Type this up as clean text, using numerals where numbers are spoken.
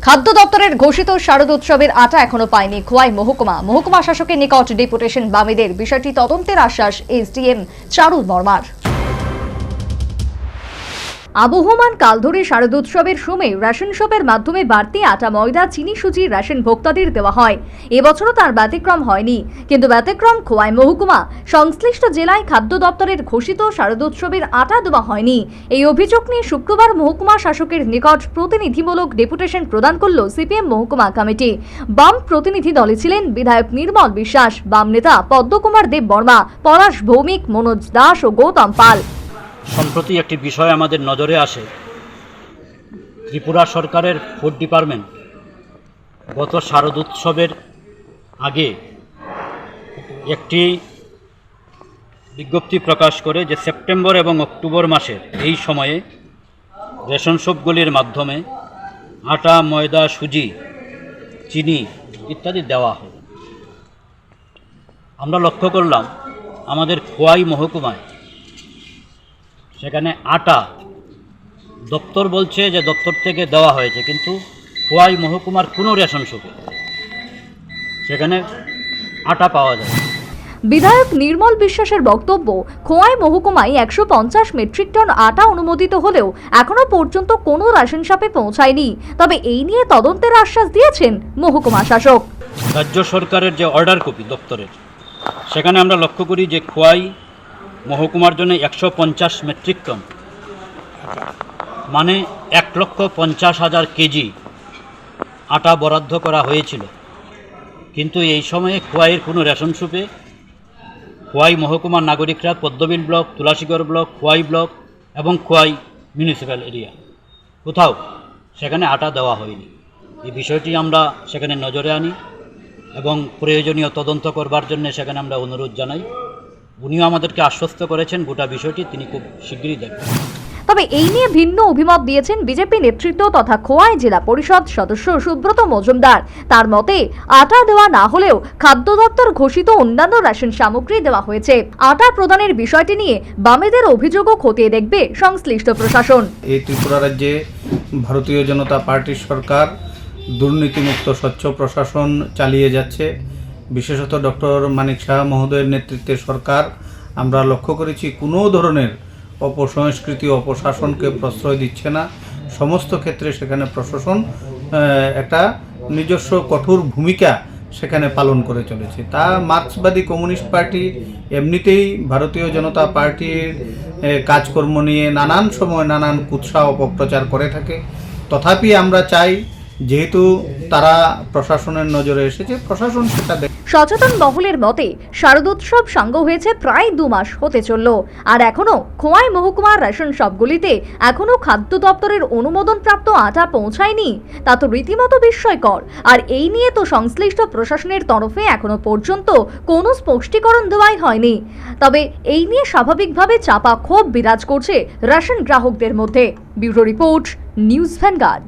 খাদ্য দপ্তরের ঘোষিত শারদ উৎসবের আটা এখনো পায়নি খোয়াই মহকুমা শাসকের নিকট ডেপুটেশন বামেদের। বিষয়টি তদন্তের আশ্বাস এসডিএম চারুল বর্মার। আবহমান কাল ধরে শারদোৎসবের সময় রেশন শপের মাধ্যমে বাড়তি আটা ময়দা চিনি সুজি রেশন ভোক্তাদের দেওয়া হয়। এবছরও তার ব্যতিক্রম হয়নি, কিন্তু ব্যতিক্রম খোয়াই মহকুমা। সংশ্লিষ্ট জেলায় খাদ্য দপ্তরের ঘোষিত শারদোৎসবের আটা দেওয়া হয়নি। এই অভিযোগ নিয়ে শুক্রবার মহকুমা শাসকের নিকট প্রতিনিধিমূলক ডেপুটেশন প্রদান করল সিপিএম মহকুমা কমিটি। বাম প্রতিনিধি দলে ছিলেন বিধায়ক নির্মল বিশ্বাস, বাম নেতা পদ্মকুমার দেব বর্মা, পলাশ ভৌমিক, মনোজ দাস ও গৌতম পাল। সম্প্রতি একটি বিষয় আমাদের নজরে আসে। ত্রিপুরা সরকারের ফুড ডিপার্টমেন্ট গত শারদ উৎসবের আগে একটি বিজ্ঞপ্তি প্রকাশ করে যে সেপ্টেম্বর এবং অক্টোবর মাসের এই সময়ে রেশন শপগুলির মাধ্যমে আটা, ময়দা, সুজি, চিনি ইত্যাদি দেওয়া হবে। আমরা লক্ষ্য করলাম আমাদের খোয়াই মহকুমায় সেখানে আটা দপ্তর বলছে যে দপ্তর থেকে দেওয়া হয়েছে, কিন্তু খোয়াই মহকুমার কোনো রেশন শপে সেখানে আটা পাওয়া যায়। বিধায়ক নির্মল বিশ্বাসের বক্তব্য, খোয়াই মহকুমায় 150 মেট্রিক টন আটা অনুমোদিত হলেও এখনো পর্যন্ত কোনো রেশন শপে পৌঁছায়নি। তবে এই নিয়ে তদন্তের আশ্বাস দিয়েছেন মহকুমা শাসক। রাজ্য সরকারের যে অর্ডার কপি দপ্তরের, সেখানে আমরা লক্ষ্য করি যে খোয়াই মহকুমার জন্য 150 মেট্রিক টন মানে 1,50,000 কেজি আটা বরাদ্দ করা হয়েছিল। কিন্তু এই সময়ে খোয়াইয়ের কোনো রেশন শপে খোয়াই মহকুমার নাগরিকরা Padmabil block, Tulashigarh block, Khowai block এবং খোয়াই মিউনিসিপ্যাল এরিয়া কোথাও সেখানে আটা দেওয়া হয়নি। এই বিষয়টি আমরা সেখানে নজরে আনি এবং প্রয়োজনীয় তদন্ত করবার জন্য সেখানে আমরা অনুরোধ জানাই। উনিও আমাদেরকে আশ্বস্ত করেছেন গোটা বিষয়টি তিনি খুব শীঘ্রই দেখবেন। তবে এই নিয়ে ভিন্ন অভিমত দিয়েছেন বিজেপি নেতৃত্ব তথা খোয়াই জেলা পরিষদ সদস্য সুব্রত মজুমদার। তার মতে, আটা দেওয়া না হলেও খাদ্য দপ্তর ঘোষিত অন্যান্য রেশন সামগ্রী দেওয়া হয়েছে। আটা প্রদানের বিষয়টি নিয়ে বামেদের অভিযোগও খতিয়ে দেখবে সংশ্লিষ্ট প্রশাসন। এই ত্রিপুরা রাজ্যে ভারতীয় জনতা পার্টির সরকার দুর্নীতিমুক্ত স্বচ্ছ প্রশাসন চালিয়ে যাচ্ছে। বিশেষত ডক্টর মানিক শাহ মহোদয়ের নেতৃত্বে সরকার, আমরা লক্ষ্য করেছি কোনো ধরনের অপসংস্কৃতি অপশাসনকে প্রশ্রয় দিচ্ছে না। সমস্ত ক্ষেত্রে সেখানে প্রশাসন একটা নিজস্ব কঠোর ভূমিকা সেখানে পালন করে চলেছে। তা মার্ক্সবাদী কমিউনিস্ট পার্টি এমনিতেই ভারতীয় জনতা পার্টির কাজকর্ম নিয়ে নানান সময় নানান কুৎসা অপপ্রচার করে থাকে। তথাপি আমরা চাই, যেহেতু তারা প্রশাসনের নজরে এসেছে, প্রশাসন সেটা দেখে। সচেতন মহলের মতে, শারদোৎসব সাঙ্গ হয়েছে প্রায় 2 মাস হতে চলল, আর এখনো খোয়াই মহকুমার রেশন শপগুলিতে এখনো খাদ্য দপ্তরের অনুমোদন প্রাপ্ত আটা পৌঁছায়নি। তা তো রীতিমতো বিস্ময়কর। আর এই নিয়ে তো সংশ্লিষ্ট প্রশাসনের তরফে এখনো পর্যন্ত কোনো স্পষ্টীকরণ দেওয়াই হয়নি। তবে এই নিয়ে স্বাভাবিকভাবে চাপা ক্ষোভ বিরাজ করছে রেশন গ্রাহকদের মধ্যে। Bureau report, news vanguard.